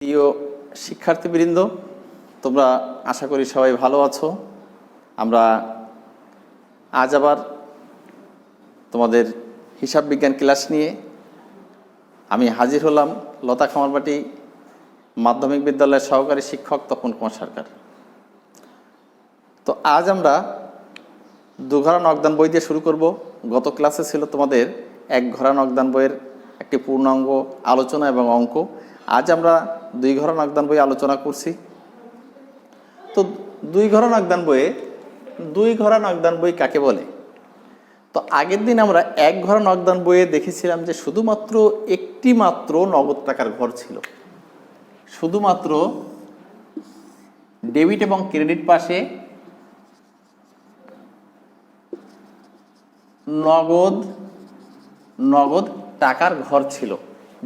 প্রিয় শিক্ষার্থীবৃন্দ, তোমরা আশা করি সবাই ভালো আছো। আমরা আজ আবার তোমাদের হিসাব বিজ্ঞান ক্লাস নিয়ে আমি হাজির হলাম, লতা খামারবাটি মাধ্যমিক বিদ্যালয়ের সহকারী শিক্ষক তপন কুমার সরকার। তো আজ আমরা দুঘরা নকদান বই দিয়ে শুরু করব। গত ক্লাসে ছিল তোমাদের এক ঘরা নকদান বইয়ের একটি পূর্ণাঙ্গ আলোচনা এবং অঙ্ক। আজ আমরা দুই ঘরা নকদান বই আলোচনা করছি। তো দুই ঘরা নকদান বই কাকে বলে? তো আগের দিন আমরা এক ঘরা নকদান বইয়ে দেখেছিলাম যে শুধুমাত্র একটি মাত্র নগদ টাকার ঘর ছিল। শুধুমাত্র ডেবিট এবং ক্রেডিট পাশে নগদ টাকার ঘর ছিল,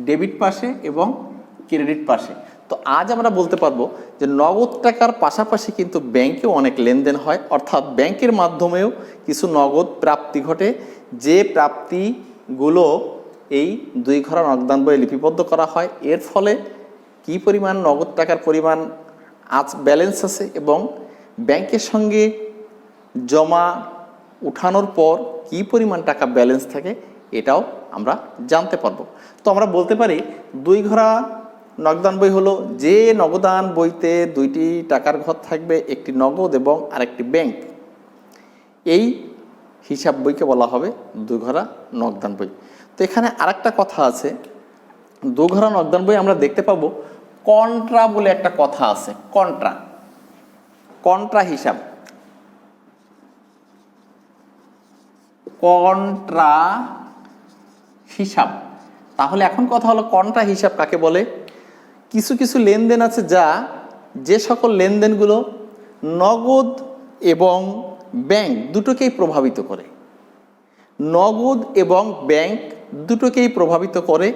ডেবিট পাশে এবং ক্রেডিট পাশে। তো আজ আমরা বলতে পারবো যে নগদ টাকার পাশাপাশি কিন্তু ব্যাংকেও অনেক লেনদেন হয়, অর্থাৎ ব্যাংকের মাধ্যমেও কিছু নগদ প্রাপ্তি ঘটে, যে প্রাপ্তিগুলো এই দুই ঘরা নকদান বইয়ে লিপিবদ্ধ করা হয়। এর ফলে কি পরিমাণ নগদ টাকার পরিমাণ আজ ব্যালেন্স আছে এবং ব্যাংকের সঙ্গে জমা উঠানোর পর কি পরিমাণ টাকা ব্যালেন্স থাকে এটাও আমরা জানতে পারবো। তো আমরা বলতে পারি দুই ঘরা নকদান বই হলো যে নগদান বইতে দুইটি টাকার ঘর থাকবে, একটি নগদ এবং আরেকটি ব্যাংক। এই হিসাব বইকে বলা হবে দুই ঘরা নকদান বই। তো এখানে আরেকটা কথা আছে, দুই ঘরা নকদান বই আমরা দেখতে পাবো কন্ট্রা বলে একটা কথা আছে। কন্ট্রা হিসাব, কন্ট্রা হিসাব। তাহলে এখন কথা হলো কন্ট্রা হিসাব কাকে বলে? কিছু কিছু লেনদেন আছে যে সকল লেনদেনগুলো নগদ এবং ব্যাংক দুটোকেই প্রভাবিত করে। নগদ এবং ব্যাংক দুটোকেই প্রভাবিত করে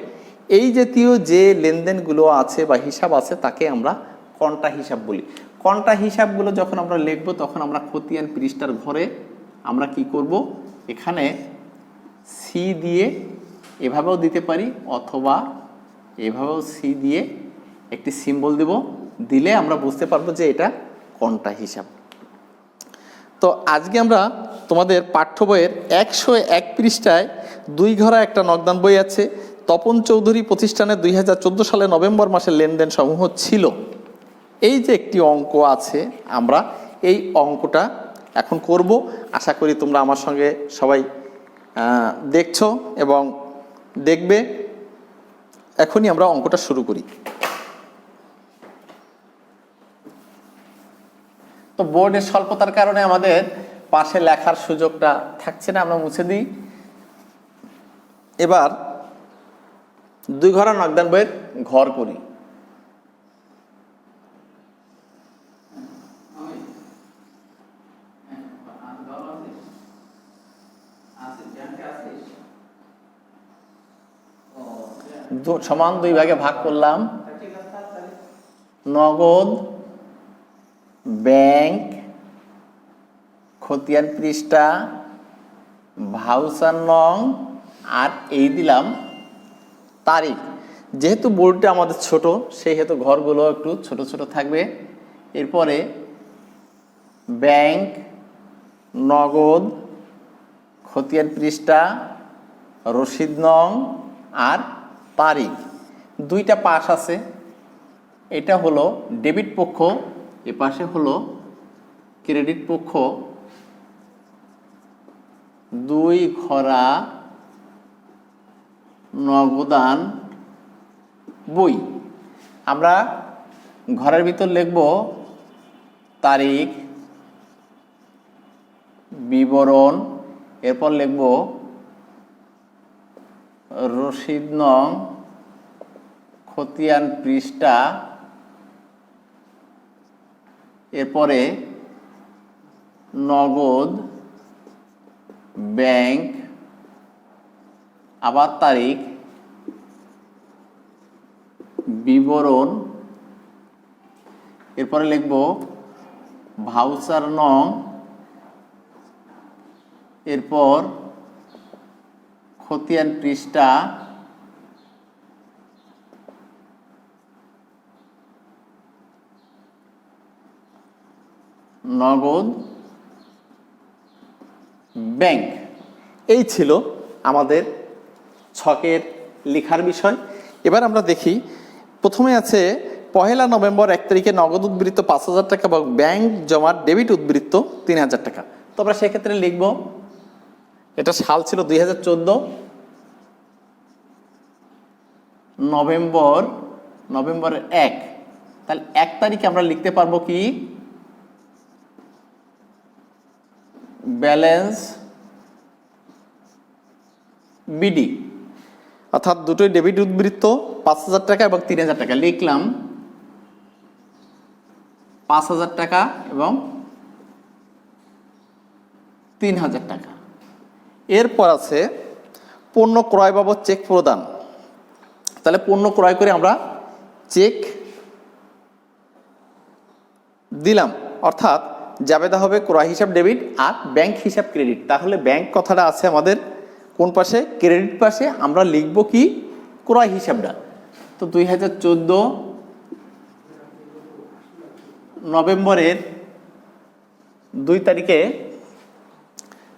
এই জাতীয় যে লেনদেনগুলো আছে বা হিসাব আছে তাকে আমরা কন্ট্রা হিসাব বলি। কন্ট্রা হিসাবগুলো যখন আমরা লিখব তখন আমরা খতিয়ান পৃষ্ঠার ঘরে আমরা কি করব, এখানে সি দিয়ে এভাবেও দিতে পারি অথবা এভাবেও সি দিয়ে একটি সিম্বল দেব, দিলে আমরা বুঝতে পারবো যে এটা কন্ট্রা হিসাব। তো আজকে আমরা তোমাদের পাঠ্য বইয়ের 101 পৃষ্ঠায় দুই ঘরা একটা নকদান বই আছে। তপন চৌধুরী প্রতিষ্ঠানে 2014 সালে নভেম্বর মাসের লেনদেন সমূহ ছিল। এই যে একটি অঙ্ক আছে, আমরা এই অঙ্কটা এখন করব। আশা করি তোমরা আমার সঙ্গে সবাই দেখছো এবং দেখবে। এখনই আমরা অঙ্কটা শুরু করি। তো বোর্ডের স্বল্পতার কারণে আমাদের পাশে লেখার সুযোগটা থাকছে না, আমরা মুছে দিই। এবার দুই ঘরা নকদান বইয়ের ঘর করি। সমান দুই ভাগে ভাগ করলাম, নগদ, ব্যাংক, খতিয়ান পৃষ্ঠা, ভাউচার নং, আর এই দিলাম তারিখ। যেহেতু বোর্ডটা আমাদের ছোট সেই হেতু ঘরগুলো একটু ছোট ছোট থাকবে। এরপরে ব্যাংক, নগদ, খতিয়ান পৃষ্ঠা, রসিদ নং আর তারিখ। দুইটা পাশ আছে, এটা হলো ডেবিট পক্ষ, এ পাশে হলো ক্রেডিট পক্ষ। দুই ঘরা নগদান বই। আমরা ঘরের ভিতর লিখব তারিখ, বিবরণ, এরপর লিখব রসিদ নং, খতিয়ান পৃষ্ঠা, এরপরে নগদ, ব্যাংক, আবার তারিখ, বিবরণ, এরপরে লিখব ভাউচার নং, এরপর খতিয়ান পৃষ্ঠা, নগদ ব্যাংক। এই ছিল আমাদের ছকের লেখার বিষয়। এবার আমরা দেখি, প্রথমে আছে 1 নভেম্বর 1 তারিখে নগদ উদ্বৃত্ত 5,000 টাকা এবং ব্যাংক জমা ডেবিট উদ্বৃত্ত 3,000 টাকা। তো আমরা সেক্ষেত্রে লিখব, এটা সাল ছিল 2014, নভেম্বরের 1। তাহলে 1 তারিখে আমরা লিখতে পারবো কি, ব্যালেন্স বিডি, অর্থাৎ দুটোই ডেবিট উদ্বৃত্ত 5,000 টাকা এবং 3,000 টাকা। লিখলাম 5,000 টাকা এবং 3,000 টাকা। এরপর আছে পণ্য ক্রয় বাবদ চেক প্রদান। তাহলে পণ্য ক্রয় করে আমরা চেক দিলাম, অর্থাৎ জাবেদা হবে ক্রয় হিসাব ডেবিট আর ব্যাংক হিসাব ক্রেডিট। তাহলে ব্যাংক কথাটা আছে আমাদের কোন পাশে, ক্রেডিট পাশে। আমরা লিখব কি, ক্রয় হিসাবটা। তো 2014 নভেম্বরের 2 তারিখে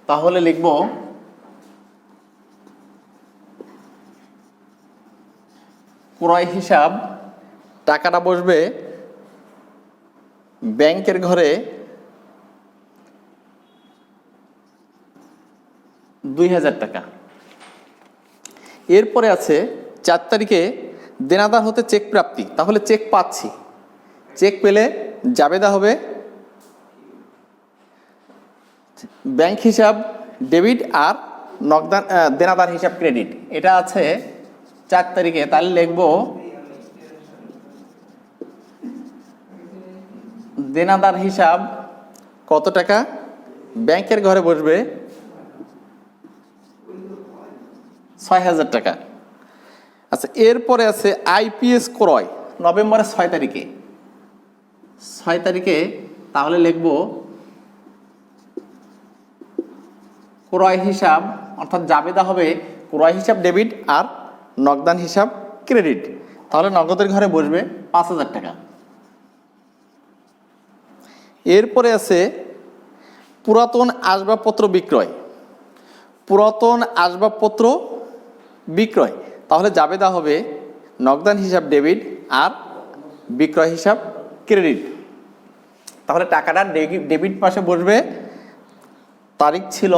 তাহলে লিখব ক্রয় হিসাব, টাকাটা বসবে ব্যাংকের ঘরে 2,000 টাকা। এরপরে আছে 4 তারিখে দেনাদার হতে চেক প্রাপ্তি। তাহলে চেক পাচ্ছি, চেক পেলে জাবেদা হবে ব্যাংক হিসাব ডেবিট আর নগদান দেনাদার হিসাব ক্রেডিট। এটা আছে 4 তারিখে। তাহলে লিখব দেনাদার হিসাব কত টাকা, ব্যাংকের ঘরে বসবে 6,000 টাকা। আচ্ছা, এরপরে আছে আইপিএস ক্রয় নভেম্বরের 6 তারিখে। 6 তারিখে তাহলে লিখব ক্রয় হিসাব, অর্থাৎ জাবেদা হবে ক্রয় হিসাব ডেবিট আর নগদান হিসাব ক্রেডিট। তাহলে নগদের ঘরে বসবে 5,000 টাকা। এরপরে আছে পুরাতন আসবাবপত্র বিক্রয়, পুরাতন আসবাবপত্র বিক্রয়। তাহলে জাবেদা হবে নগদান হিসাব ডেবিট আর বিক্রয় হিসাব ক্রেডিট। তাহলে টাকাটা ডেবিট পাশে বসবে, তারিখ ছিল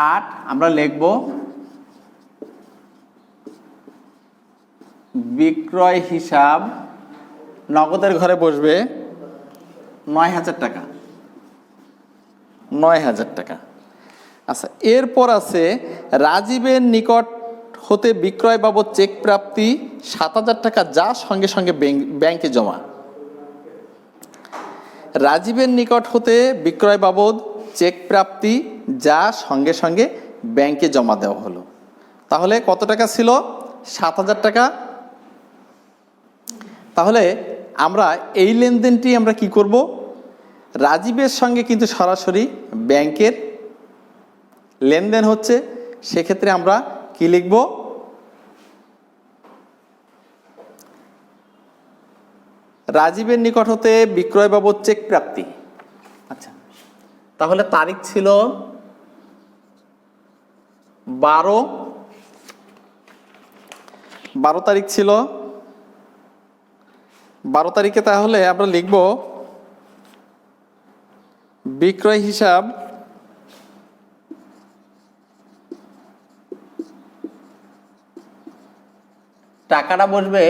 8, আমরা লিখব বিক্রয় হিসাব নগদের ঘরে বসবে 9,000 টাকা, 9,000 টাকা। আচ্ছা, এরপর আছে রাজীবের নিকট হতে বিক্রয় বাবদ চেক প্রাপ্তি 7,000 টাকা, যা সঙ্গে সঙ্গে ব্যাংকে জমা। রাজীবের নিকট হতে বিক্রয় বাবদ চেক প্রাপ্তি, যা সঙ্গে সঙ্গে ব্যাংকে জমা দেওয়া হলো। তাহলে কত টাকা ছিল, 7,000 টাকা। তাহলে আমরা এই লেনদেনটি আমরা কি করব, রাজীবের সঙ্গে কিন্তু সরাসরি ব্যাংকের লেনদেন হচ্ছে, সেক্ষেত্রে আমরা কি লিখব, রাজীবের নিকট হতে বিক্রয় বাবদ চেক প্রাপ্তি। আচ্ছা, তাহলে তারিখ ছিল 12 তারিখ ছিল। 12 তারিখে তাহলে আমরা লিখব বিক্রয় হিসাব টাকাটা বসবে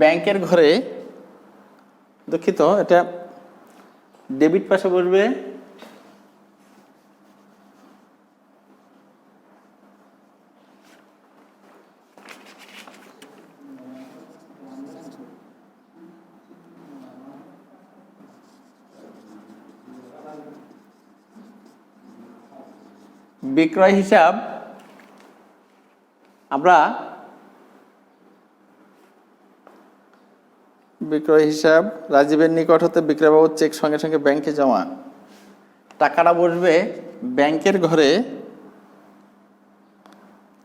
ব্যাংকের ঘরে, দুঃখিত এটা ডেবিট পাশে বসবে বিক্রয় হিসাব। আমরা বিক্রয় হিসাব রাজীবের নিকট হতে বিক্রয় বাবদ চেক সঙ্গে সঙ্গে ব্যাংকে জমা, টাকাটা বসবে ব্যাংকের ঘরে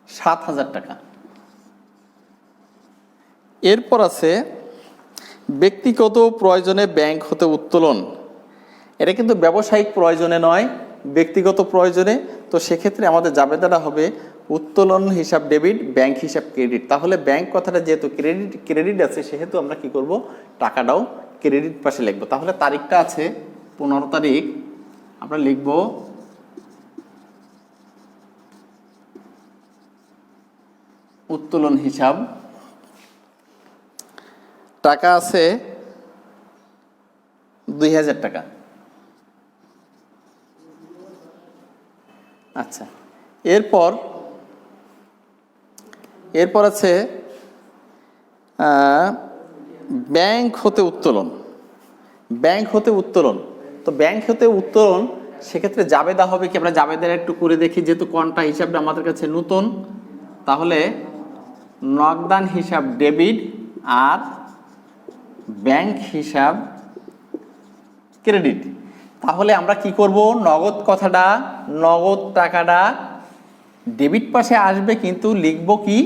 7,000 টাকা। এরপর আছে ব্যক্তিগত প্রয়োজনে ব্যাংক হতে উত্তোলন এটা কিন্তু ব্যবসায়িক প্রয়োজনে নয়, ব্যক্তিগত প্রয়োজনে। তো সেক্ষেত্রে আমাদের জাবেদাটা হবে উত্তোলন হিসাব ডেবিট, ব্যাংক হিসাব ক্রেডিট। তাহলে ব্যাংক কথাটা যেহেতু ক্রেডিট আছে, সেহেতু আমরা কি করব, টাকাটাও ক্রেডিট পাশে লিখব। তাহলে তারিখটা আছে 15 তারিখ, আমরা লিখব উত্তোলন হিসাব, টাকা আছে 2000 টাকা। আচ্ছা, এরপর আছে ব্যাংক হতে উত্তোলন। ব্যাংক হতে উত্তোলন, তো ব্যাংক হতে উত্তোলন সেক্ষেত্রে জাবেদা হবে কি, আমরা জাবেদার একটু করে দেখি, যেহেতু কোনটা হিসাবটা আমাদের কাছে নতুন। তাহলে নগদান হিসাব ডেবিট আর ব্যাংক হিসাব ক্রেডিট। তাহলে আমরা কি করব, নগদ কথাটা, নগদ টাকাটা ডেবিট পাশে আসবে, কিন্তু লিখব কি,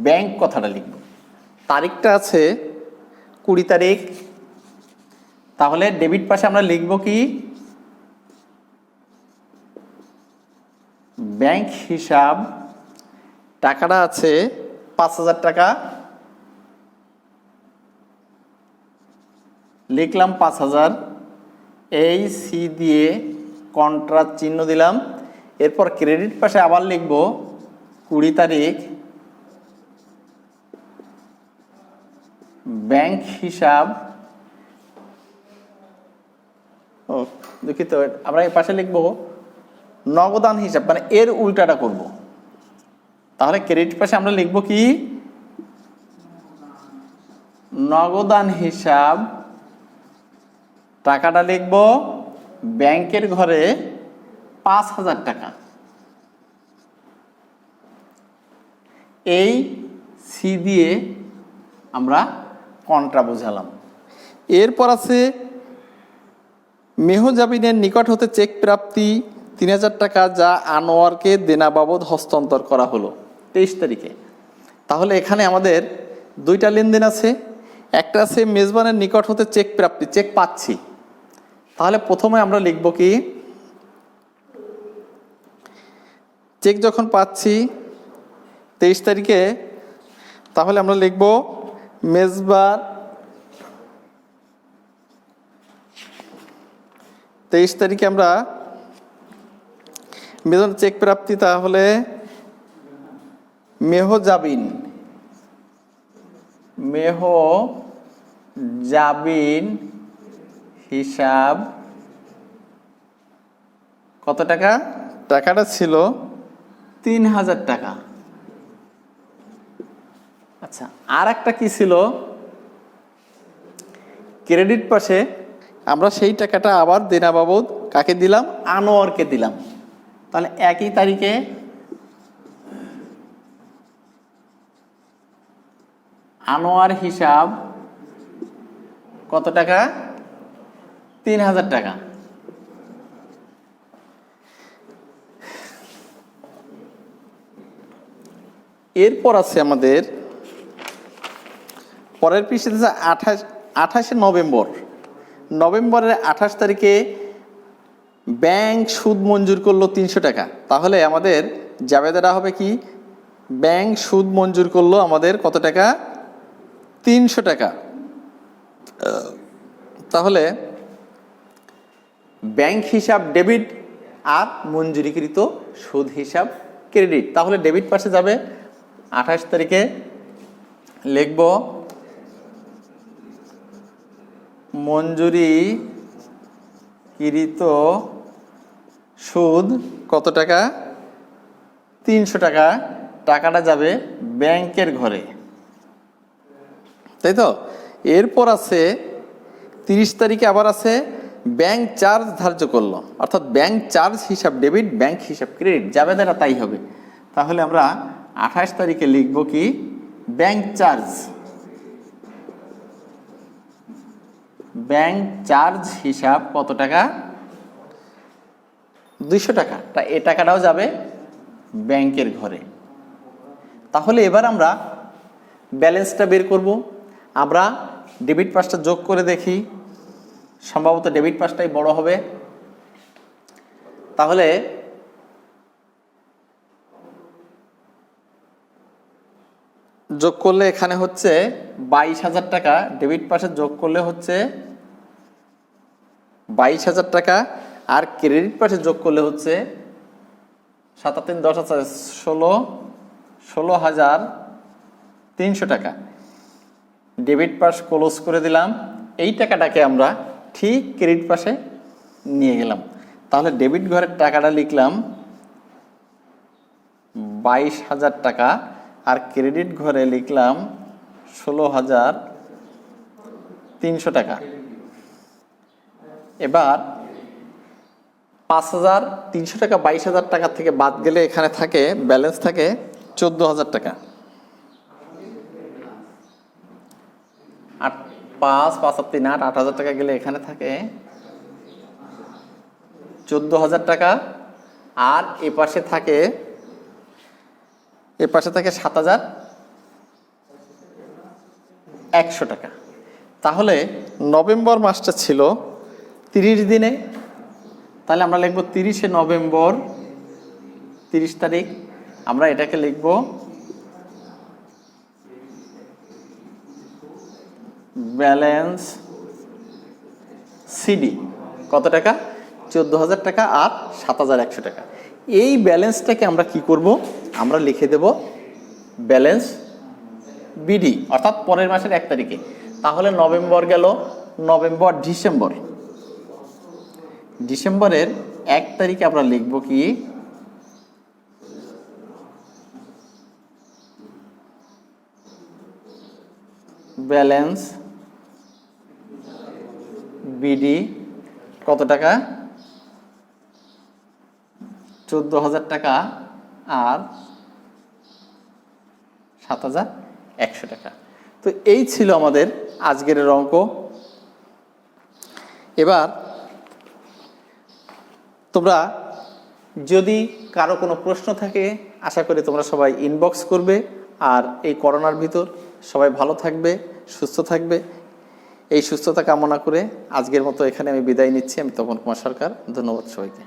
ব্যাংক কথাটা লিখব। তারিখটা আছে 20 তারিখ, তাহলে ডেবিট পাশে আমরা লিখব কি, ব্যাংক হিসাব, টাকাটা আছে 5000 টাকা, লিখলাম 5000, এই সি দিয়ে কন্ট্রাস্ট চিহ্ন দিলাম। এরপর ক্রেডিট পাশে আবার লিখব 20 তারিখ, ব্যাংক হিসাব, দুঃখিত, আমরা এই পাশে লিখব নগদান হিসাব, মানে এর উল্টাটা করব। তাহলে ক্রেডিট পাশে আমরা লিখব কি, নগদান হিসাব, টাকাটা লিখব ব্যাংকের ঘরে 5000 টাকা, এই সি দিয়ে আমরা কন্ট্রা বোঝালাম। এরপর আছে মেহজাবিনের নিকট হতে চেক প্রাপ্তি 3000 টাকা, যা আনোয়ারকে দেনা বাবদ হস্তান্তর করা হলো 23 তারিখে। তাহলে এখানে আমাদের দুইটা লেনদেন আছে, একটা আছে মেজবানের নিকট হতে চেক প্রাপ্তি, চেক পাচ্ছি। তাহলে প্রথমে আমরা লিখব কি, চেক যখন পাচ্ছি 23 তারিখে, তাহলে আমরা লিখব মেজবার 23 তারিখে আমরা মেজবান চেক প্রাপ্তি, তাহলে মেহজাবিন হিসাব কত টাকা, টাকাটা ছিল 3000 টাকা। আচ্ছা, আর একটা কি ছিল, ক্রেডিট পাশে আমরা সেই টাকাটা আবার দেনা বাবদ কাকে দিলাম, আনোয়ারকে দিলাম। তাহলে একই তারিখে আনোয়ার হিসাব কত টাকা, 3000 টাকা। এরপর আছে আমাদের পরের পৃষ্ঠাতে 28 নভেম্বরের 28 তারিখে ব্যাংক সুদ মঞ্জুর করলো 300 টাকা। তাহলে আমাদের জাবেদাটা হবে কি, ব্যাংক সুদ মঞ্জুর করলো আমাদের কত টাকা, 300 টাকা। তাহলে ব্যাংক হিসাব ডেবিট আর মঞ্জুরিকৃত সুদ হিসাব ক্রেডিট। তাহলে ডেবিট পাশে যাবে 28 তারিখে লিখব মঞ্জুরিকৃত সুদ কত টাকা, 300 টাকা, টাকাটা যাবে ব্যাংকের ঘরে, তাই তো। এরপর আছে 30 তারিখে আবার আছে ব্যাংক চার্জ ধার্য করলো, অর্থাৎ ব্যাংক চার্জ হিসাব ডেবিট, ব্যাংক হিসাব ক্রেডিট, জাবেদাটা তাই হবে। তাহলে আমরা 28 তারিখে লিখব কি, ব্যাংক চার্জ হিসাব কত টাকা, 200 টাকা, এ টাকাটাও যাবে ব্যাংকের ঘরে। তাহলে এবার আমরা ব্যালেন্সটা বের করব। আমরা ডেবিট পাশটা যোগ করে দেখি, সম্ভবত ডেবিট পাশটাই বড় হবে। তাহলে যোগ করলে এখানে হচ্ছে 22,000 টাকা, ডেবিট পাশে যোগ করলে হচ্ছে 22,000 টাকা, আর ক্রেডিট পাশে যোগ করলে হচ্ছে 7 আর 3 10 আছে 16,300 টাকা। ডেবিট পাশ ক্লোজ করে দিলাম। এই টাকাটাকে আমরা ঠিক ক্রেডিট পাশে নিয়ে গেলাম। তাহলে ডেবিট ঘরের টাকাটা লিখলাম 22,000 টাকা, আর ক্রেডিট ঘরে লিখলাম 16,300 টাকা। এবার 5,300 টাকা 22,000 টাকা থেকে বাদ গেলে এখানে থাকে ব্যালেন্স থাকে 14,000 টাকা। 5 5 আর 3 8, 8,000 টাকা গেলে এখানে থাকে 14,000 টাকা, আর এ পাশে থাকে 7,100 টাকা। তাহলে নভেম্বর মাসটা ছিল 30 দিনে, তাহলে আমরা লিখব 30শে নভেম্বর, 30 তারিখ। আমরা এটাকে লিখব ব্যালেন্স সিডি। কত টাকা? 14,000 টাকা আর 7,100 টাকা। এই ব্যালেন্সটাকে আমরা কি করব? আমরা লিখে দেব ব্যালেন্স বিডি, অর্থাৎ পরের মাসের 1 তারিখে। তাহলে নভেম্বর গেল, নভেম্বর ডিসেম্বরের 1 তারিখে আমরা লিখব কি ব্যালেন্স বিডি। কত টাকা? 14,000 টাকা আর 7,100 টাকা। তো এই ছিল আমাদের আজকের অঙ্ক। এবার তোমরা যদি কারো কোনো প্রশ্ন থাকে, আশা করি তোমরা সবাই ইনবক্স করবে। আর এই করোনার ভিতর সবাই ভালো থাকবে, সুস্থ থাকবে, এই সুস্থতা কামনা করে আজকের মতো এখানে আমি বিদায় নিচ্ছি। আমি তপন কুমার সরকার। ধন্যবাদ সবাইকে।